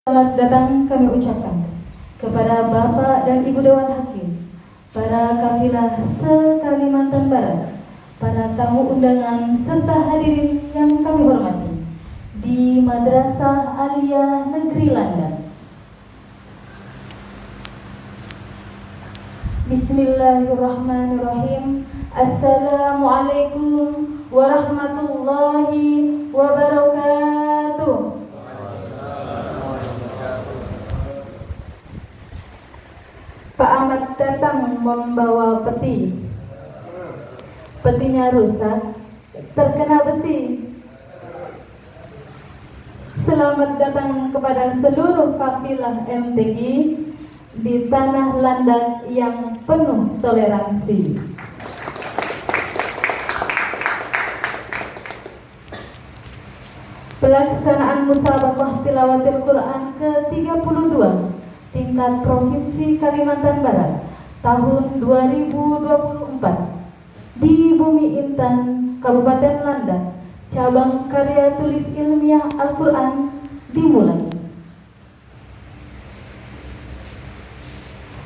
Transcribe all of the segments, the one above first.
Selamat datang kami ucapkan kepada Bapak dan Ibu Dewan Hakim, para kafilah se-Kalimantan Barat, para tamu undangan serta hadirin yang kami hormati di Madrasah Aliyah Negeri Landan. Bismillahirrahmanirrahim. Assalamualaikum warahmatullahi wabarakatuh. Pak Ahmad datang membawa peti. Petinya rusak, terkena besi. Selamat datang kepada seluruh kafilah MTQ di tanah Landan yang penuh toleransi. Pelaksanaan musabaqah tilawatil Quran ke-32 tingkat Provinsi Kalimantan Barat tahun 2024 di Bumi Intan, Kabupaten Landan, cabang karya tulis ilmiah Al-Quran dimulai.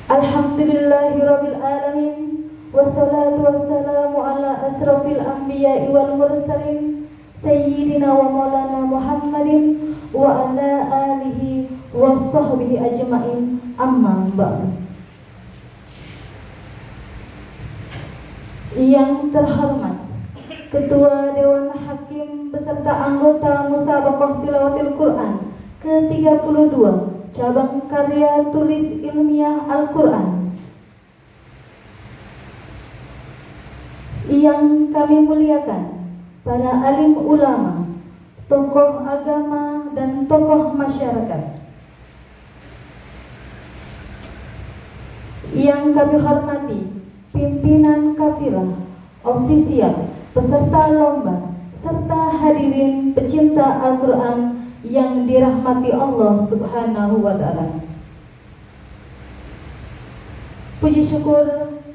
Alhamdulillahirabbil alamin, wassalatu wassalamu ala asrafil anbiya'i wal mursalin sayyidina wa maulana Muhammadin wa ala alihi wa sahbihi ajma'in, amma ba'du. Yang terhormat Ketua Dewan Hakim beserta anggota Musabaqah Tilawatil Quran ke-32 cabang karya tulis ilmiah Al-Quran, yang kami muliakan para alim ulama, tokoh agama dan tokoh masyarakat, yang kami hormati pimpinan kafilah, ofisial, peserta lomba, serta hadirin pecinta Al-Quran yang dirahmati Allah Subhanahu wa Ta'ala. Puji syukur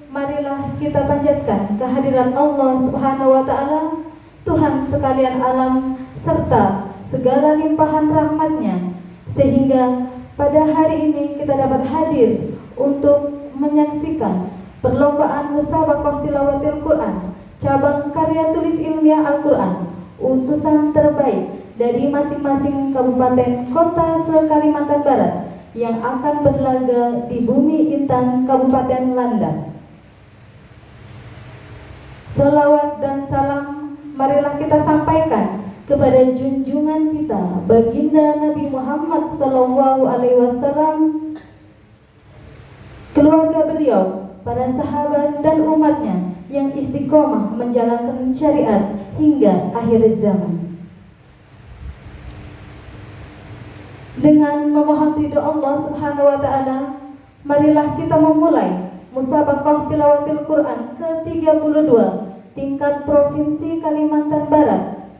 marilah kita panjatkan kehadiran Allah Subhanahu wa Ta'ala, Tuhan sekalian alam serta segala limpahan rahmat-Nya, sehingga pada hari ini kita dapat hadir untuk menyaksikan perlombaan musabaqah tilawatil Quran cabang karya tulis ilmiah Al-Quran utusan terbaik dari masing-masing kabupaten kota se-Kalimantan Barat yang akan berlaga di Bumi Intan, Kabupaten Landan. Salawat dan salam marilah kita sampaikan kepada junjungan kita baginda Nabi Muhammad SAW, keluarga beliau, para sahabat dan umatnya yang istiqomah menjalankan syariat hingga akhir zaman. Dengan memohon ridho Allah Subhanahu wa Ta'ala, marilah kita memulai musabaqah tilawatil Quran ke-32 tingkat Provinsi Kalimantan Barat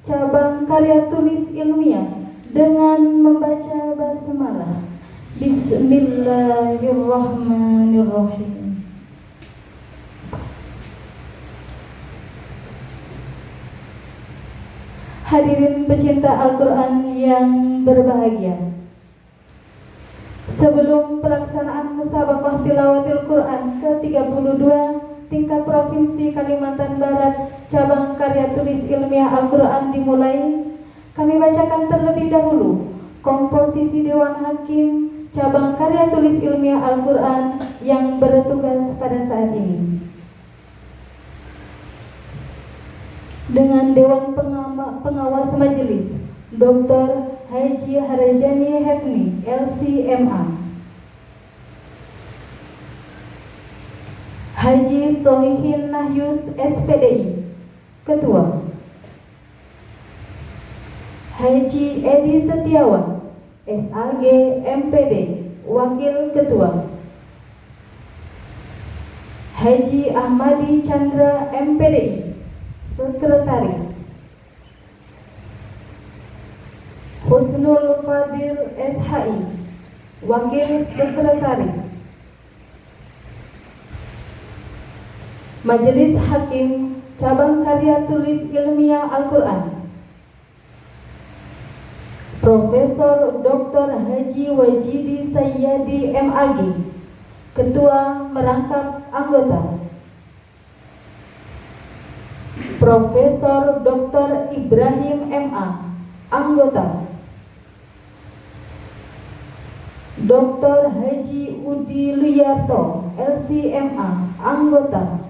cabang karya tulis ilmiah dengan membaca basmalah. Bismillahirrahmanirrahim. Hadirin pecinta Al-Quran yang berbahagia, sebelum pelaksanaan musabaqah tilawatil Quran ke-32 tingkat Provinsi Kalimantan Barat cabang karya tulis ilmiah Al-Quran dimulai, kami bacakan terlebih dahulu komposisi Dewan Hakim cabang karya tulis ilmiah Al-Quran yang bertugas pada saat ini. Dengan Dewan Pengawas Majelis Dr. Haji Harajani Hefni, LCMA, Haji Sohihin Nahyus, SPDI, Ketua, Haji Edi Setiawan, SAG, MPD, Wakil Ketua, Haji Ahmadi Chandra, MPDI, Sekretaris, Husnul Fadil, SHI, Wakil Sekretaris, Majelis Hakim cabang karya tulis ilmiah Al-Quran, Profesor Dr. Haji Wajidi Sayyadi MAG, Ketua Merangkap Anggota. Profesor Dr. Ibrahim MA, Anggota. Dr. Haji Udi Luyarto, LCMA, Anggota.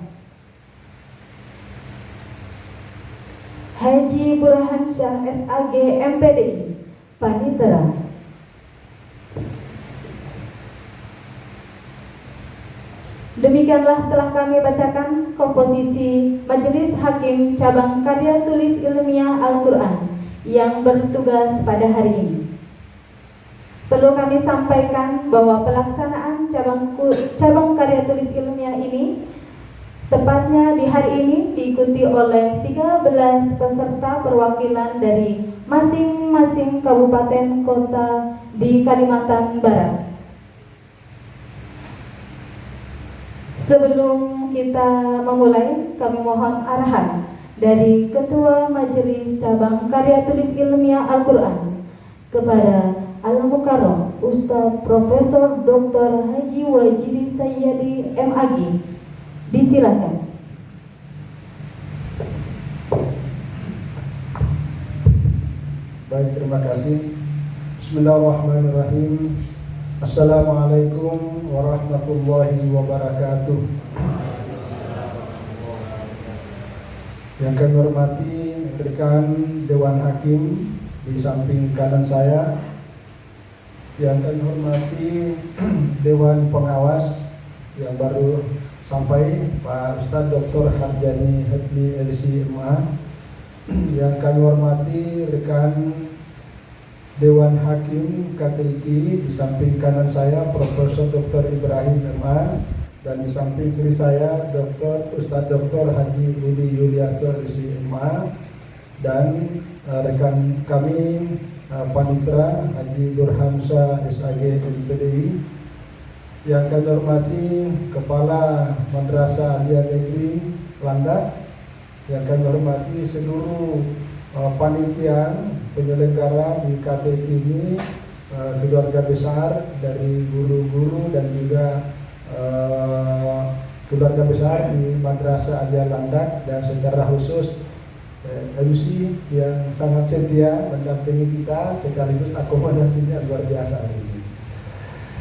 Haji Burhansyah SAG MPDI, Panitera. Demikianlah telah kami bacakan komposisi Majelis Hakim Cabang Karya Tulis Ilmiah Al-Quran yang bertugas pada hari ini. Perlu kami sampaikan bahwa pelaksanaan cabang karya tulis ilmiah ini tepatnya di hari ini diikuti oleh 13 peserta perwakilan dari masing-masing kabupaten kota di Kalimantan Barat. Sebelum kita memulai, kami mohon arahan dari Ketua Majelis Cabang Karya Tulis Ilmiah Al-Quran kepada Al-Mukarram Ustaz Profesor Dr. Haji Wajidi Sayyadi MAG. Disilakan. Baik, terima kasih. Bismillahirrahmanirrahim. Assalamualaikum warahmatullahi wabarakatuh. Yang kami hormati rekan Dewan Hakim di samping kanan saya, yang kami hormati Dewan Pengawas yang baru sampai, Pak Ustadz Dr. Harjani Hadli LCMA, yang kami hormati rekan Dewan Hakim KTIK di samping kanan saya Profesor Dr. Ibrahim MA, dan di samping kiri saya Ustadz Dr. Haji Budi Yuliarto LCMA, dan rekan kami Panitra Haji Burhansyah SAG MPDI. Yang kami hormati Kepala Madrasah Aliyah Negeri Landak, yang kami hormati seluruh panitia penyelenggara di KTP ini, keluarga besar dari guru-guru dan juga keluarga besar di Madrasah Aliyah Landak, dan secara khusus MC yang sangat setia mendampingi kita sekaligus akomodasinya luar biasa ini.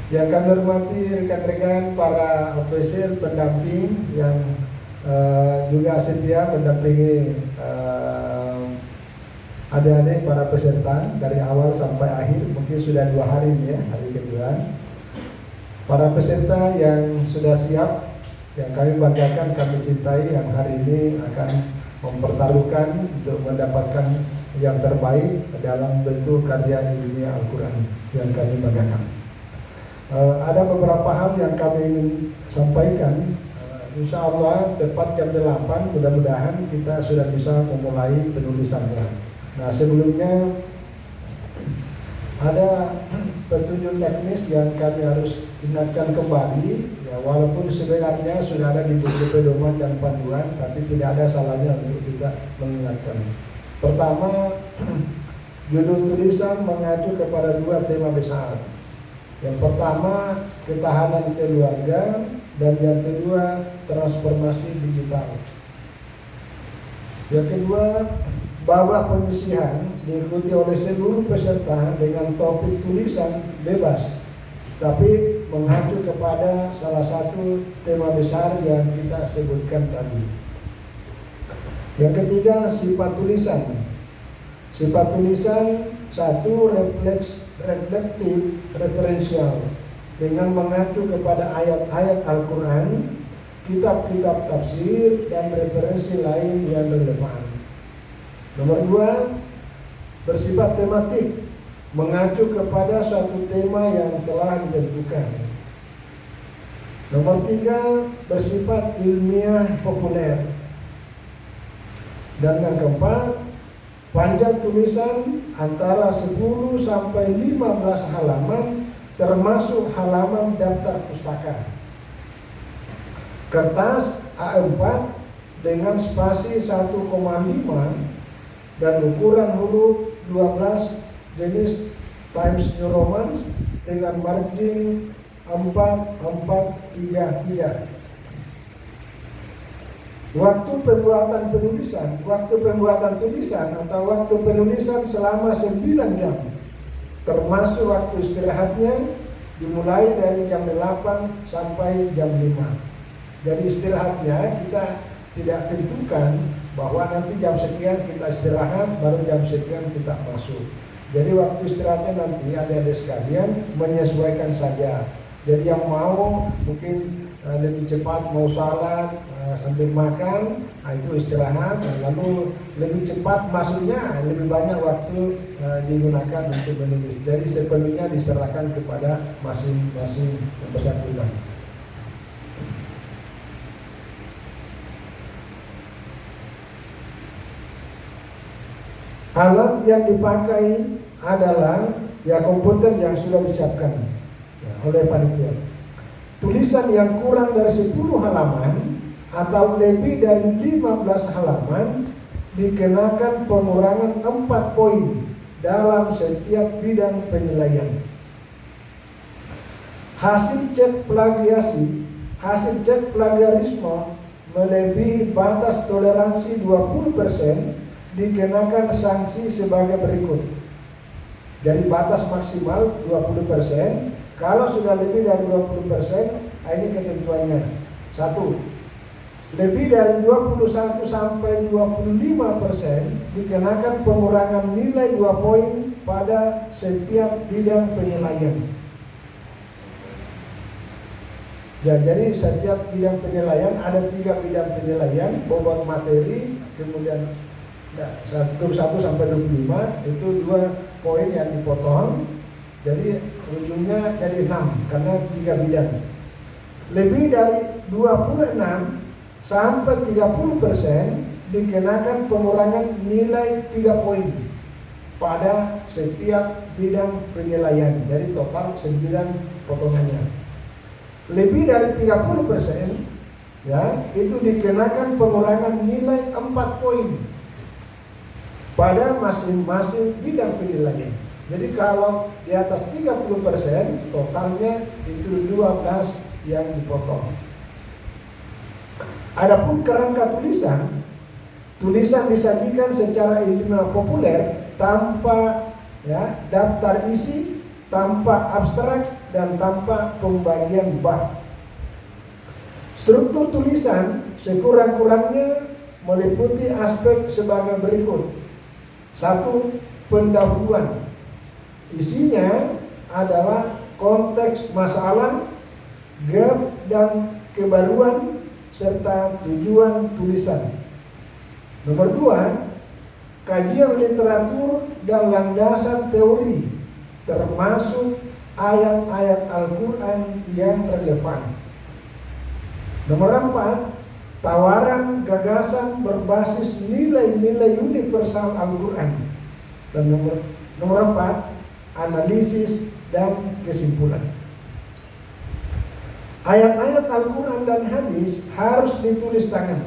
Yang kami hormati rekan-rekan para ofisial pendamping yang juga setia mendampingi adik-adik para peserta dari awal sampai akhir, mungkin sudah 2 hari ini ya, hari kedua. Para peserta yang sudah siap, yang kami banggakan, kami cintai, yang hari ini akan mempertaruhkan untuk mendapatkan yang terbaik dalam bentuk karya ilmiah Al-Quran yang kami banggakan. Ada beberapa hal yang kami ingin sampaikan. Insya Allah tepat jam 8 mudah-mudahan kita sudah bisa memulai penulisannya. Nah, sebelumnya ada petunjuk teknis yang kami harus ingatkan kembali ya, walaupun sebenarnya sudah ada di buku pedoman dan panduan, tapi tidak ada salahnya untuk kita mengingatkan. Pertama, judul tulisan mengacu kepada 2 tema besar. Yang pertama, ketahanan keluarga, dan yang kedua, transformasi digital. Yang kedua, babak penyisihan diikuti oleh seluruh peserta dengan topik tulisan bebas, tapi mengacu kepada salah satu tema besar yang kita sebutkan tadi. Yang ketiga, sifat tulisan. Sifat tulisan 1, reflektif referensial, dengan mengacu kepada ayat-ayat Al-Quran, kitab-kitab tafsir, dan referensi lain yang relevan. Nomor 2, bersifat tematik, mengacu kepada suatu tema yang telah ditentukan. Nomor 3, bersifat ilmiah populer. Dan yang keempat, panjang tulisan antara 10 sampai 15 halaman, termasuk halaman daftar pustaka. Kertas A4 dengan spasi 1,5 dan ukuran huruf 12 jenis Times New Roman dengan margin 4433. Waktu pembuatan tulisan atau waktu penulisan selama 9 jam, termasuk waktu istirahatnya dimulai dari jam 8 sampai jam 5. Jadi istirahatnya kita tidak tentukan bahwa nanti jam sekian kita istirahat, baru jam sekian kita masuk. Jadi waktu istirahatnya nanti adik-adik sekalian menyesuaikan saja. Jadi yang mau mungkin lebih cepat mau salat sambil makan, itu istirahat. Lalu lebih cepat masuknya, lebih banyak waktu digunakan untuk menulis. Jadi sepenuhnya diserahkan kepada masing-masing yang bersangkutan. Alat yang dipakai adalah komputer yang sudah disiapkan oleh panitia. Tulisan yang kurang dari 10 halaman atau lebih dari 15 halaman dikenakan pengurangan 4 poin dalam setiap bidang penilaian. Hasil cek plagiarisme melebihi batas toleransi 20% dikenakan sanksi sebagai berikut. Jadi batas maksimal 20%. Kalau sudah lebih dari 20%, ini ketentuannya. 1. Lebih dari 21 sampai 25% dikenakan pengurangan nilai 2 poin pada setiap bidang penilaian. Ya, jadi setiap bidang penilaian ada 3 bidang penilaian, bobot materi, kemudian 21 sampai 25 itu 2 poin yang dipotong. Jadi ujungnya jadi 6 karena 3 bidang. Lebih dari 26 sampai 30% dikenakan pengurangan nilai 3 poin pada setiap bidang penilaian. Jadi total 9 potongannya. Lebih dari 30% ya, itu dikenakan pengurangan nilai 4 poin pada masing-masing bidang penilaian. Jadi kalau di atas 30%, totalnya itu 12 yang dipotong. Adapun kerangka tulisan disajikan secara ilmiah populer tanpa daftar isi, tanpa abstrak, dan tanpa pembagian bab. Struktur tulisan sekurang-kurangnya meliputi aspek sebagai berikut. 1. Pendahuluan. Isinya adalah konteks masalah, gap dan kebaruan, serta tujuan tulisan. Nomor 2, kajian literatur dan landasan teori, termasuk ayat-ayat Al-Quran yang relevan. Nomor 4, tawaran gagasan berbasis nilai-nilai universal Al-Quran. Dan nomor 4, analisis dan kesimpulan. Ayat-ayat Al-Quran dan hadis harus ditulis tangan.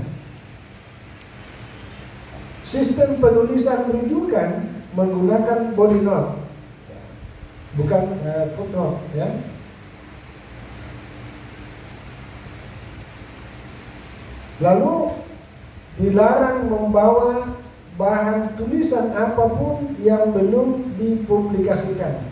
Sistem penulisan rujukan menggunakan body note, bukan footnote ya. Lalu dilarang membawa bahan tulisan apapun yang belum dipublikasikan.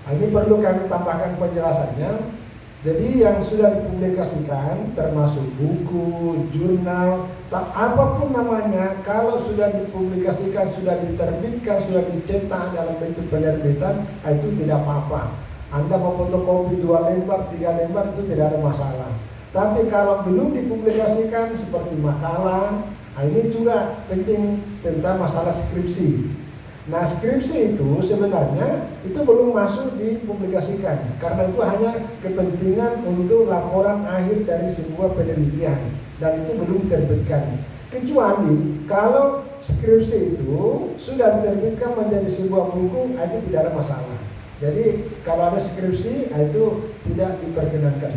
Ini perlu kami tambahkan penjelasannya. Jadi yang sudah dipublikasikan termasuk buku, jurnal, apapun namanya, kalau sudah dipublikasikan, sudah diterbitkan, sudah dicetak dalam bentuk penerbitan, itu tidak apa-apa. Anda mau fotokopi 2 lembar, 3 lembar itu tidak ada masalah. Tapi kalau belum dipublikasikan seperti makalah, ini juga penting tentang masalah skripsi. Nah, skripsi itu sebenarnya itu belum masuk dipublikasikan karena itu hanya kepentingan untuk laporan akhir dari sebuah penelitian dan itu belum diterbitkan. Kecuali kalau skripsi itu sudah diterbitkan menjadi sebuah buku, itu tidak ada masalah. Jadi kalau ada skripsi itu tidak diperkenankan,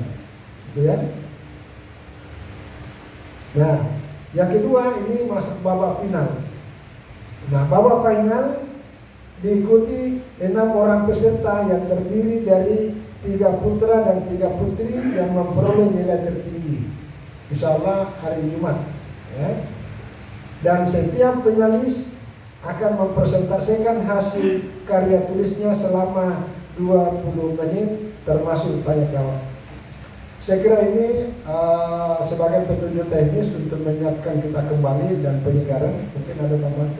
gitu ya. Nah, yang kedua ini masuk babak final. Nah, babak final diikuti 6 orang peserta yang terdiri dari 3 putra dan 3 putri yang memperoleh nilai tertinggi, insya Allah hari Jumat ya. Dan setiap finalis akan mempresentasikan hasil karya tulisnya selama 20 menit termasuk tanya jawab. Saya kira ini sebagai petunjuk teknis untuk menyiapkan kita kembali dan penyegaran. Mungkin ada tambahan?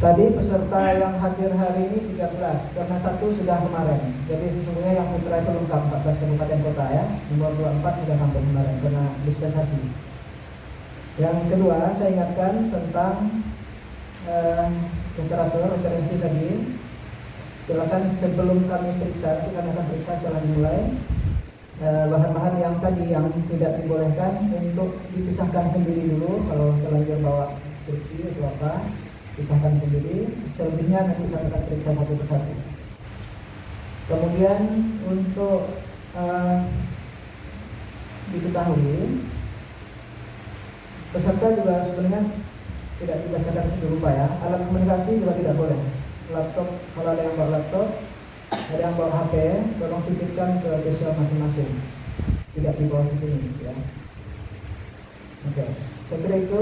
Tadi peserta yang hadir hari ini 13, karena 1 sudah kemarin. Jadi sesungguhnya yang putra itu lengkap 14 kabupaten kota ya. Nomor 24 sudah sampai kemarin karena dispensasi. Yang kedua, saya ingatkan tentang literatur referensi tadi. Silakan sebelum kami periksa, nanti kami akan periksa setelah dimulai. Bahan-bahan yang tadi yang tidak dibolehkan untuk dipisahkan sendiri dulu. Kalau terlanjur bawa skripsi atau apa, pisahkan sendiri, selebihnya nanti kita akan periksa satu persatu. Kemudian untuk diketahui, peserta juga sebenarnya tidak dibacakan sedemikian rupa ya. Alat komunikasi juga tidak boleh. Laptop, kalau ada yang bawa laptop, ada yang bawa HP, tolong titipkan ke desa masing-masing. Tidak dibawa ke sini ya. Oke, saya kira itu.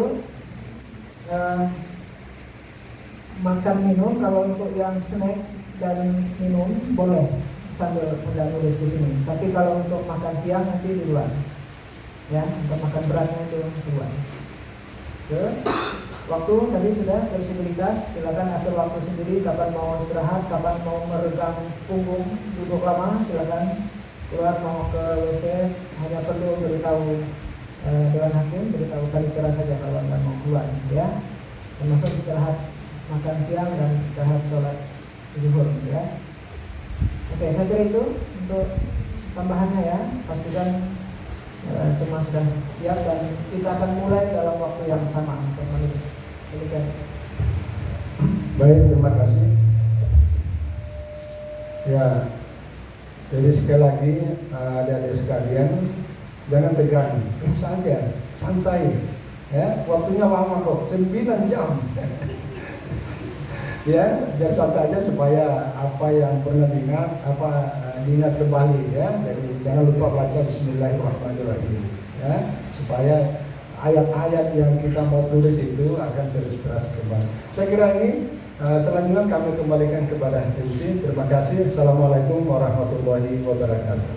Makan minum, kalau untuk yang snack dan minum boleh sambil nulis di sini. Tapi kalau untuk makan siang nanti di luar. Ya, untuk makan beratnya itu di luar. Oke. Waktu tadi sudah fleksibilitas, silakan atur waktu sendiri, kapan mau istirahat, kapan mau meregang punggung, duduk lama, silakan keluar mau ke WC, hanya perlu beritahu Dewan Hakim, beritahu panitera saja kalau Anda mau keluar ya. Termasuk istirahat makan siang dan istirahat sholat zuhur ya. Oke, saya kira itu untuk tambahannya ya. Pastikan semua sudah siap dan kita akan mulai dalam waktu yang sama untuk menulis. Baik, terima kasih. Ya, jadi sekali lagi adik-adik sekalian, jangan tegang, saja, santai. Ya, waktunya lama kok, 9 jam. Ya, biar santai aja supaya apa yang pernah diingat, diingat kembali ya. Jadi jangan lupa baca Bismillahirrahmanirrahim ya, supaya ayat-ayat yang kita mau tulis itu akan terinspirasi kembali. Saya kira ini selanjutnya kami kembalikan kepada MC. Terima kasih. Assalamualaikum warahmatullahi wabarakatuh.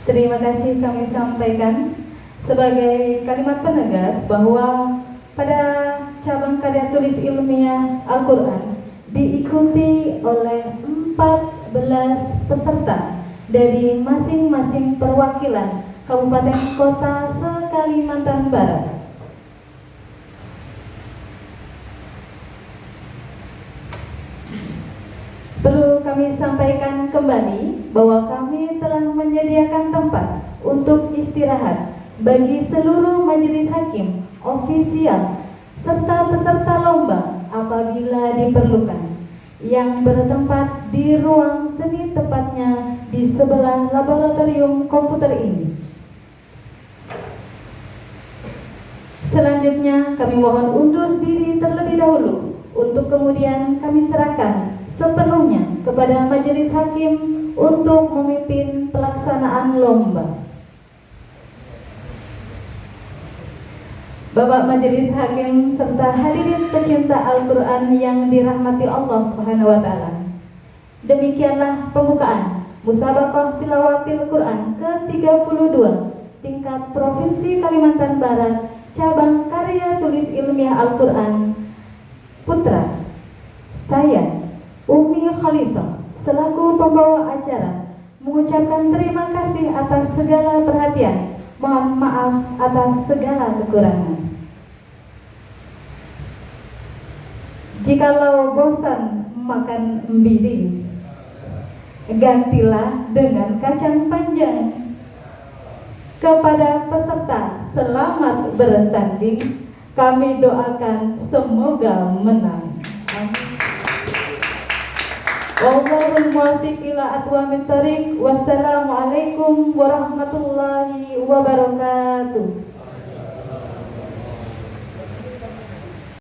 Terima kasih kami sampaikan sebagai kalimat penegas bahwa pada cabang karya tulis ilmiah Al-Quran diikuti oleh 14 peserta dari masing-masing perwakilan kabupaten kota se-Kalimantan Barat. Perlu kami sampaikan kembali bahwa kami telah menyediakan tempat untuk istirahat bagi seluruh majelis hakim, ofisial, serta peserta lomba apabila diperlukan, yang bertempat di ruang seni, tepatnya di sebelah laboratorium komputer ini. Selanjutnya kami mohon undur diri terlebih dahulu untuk kemudian kami serahkan sepenuhnya kepada majelis hakim untuk memimpin pelaksanaan lomba. Bapak Majelis Hakim serta hadirin pecinta Al-Quran yang dirahmati Allah Subhanahu wa Ta'ala, demikianlah pembukaan Musabaqah Tilawatil Quran ke-32 tingkat Provinsi Kalimantan Barat, cabang karya tulis ilmiah Al-Quran Putra. Saya, Umi Khalisah, selaku pembawa acara, mengucapkan terima kasih atas segala perhatian. Mohon maaf atas segala kekurangan. Jikalau bosan makan empiding, gantilah dengan kacang panjang. Kepada peserta selamat bertanding, kami doakan semoga menang. Amin. Wallahul muwaffiq ila aqwamit thoriq. Wassalamualaikum warahmatullahi wabarakatuh.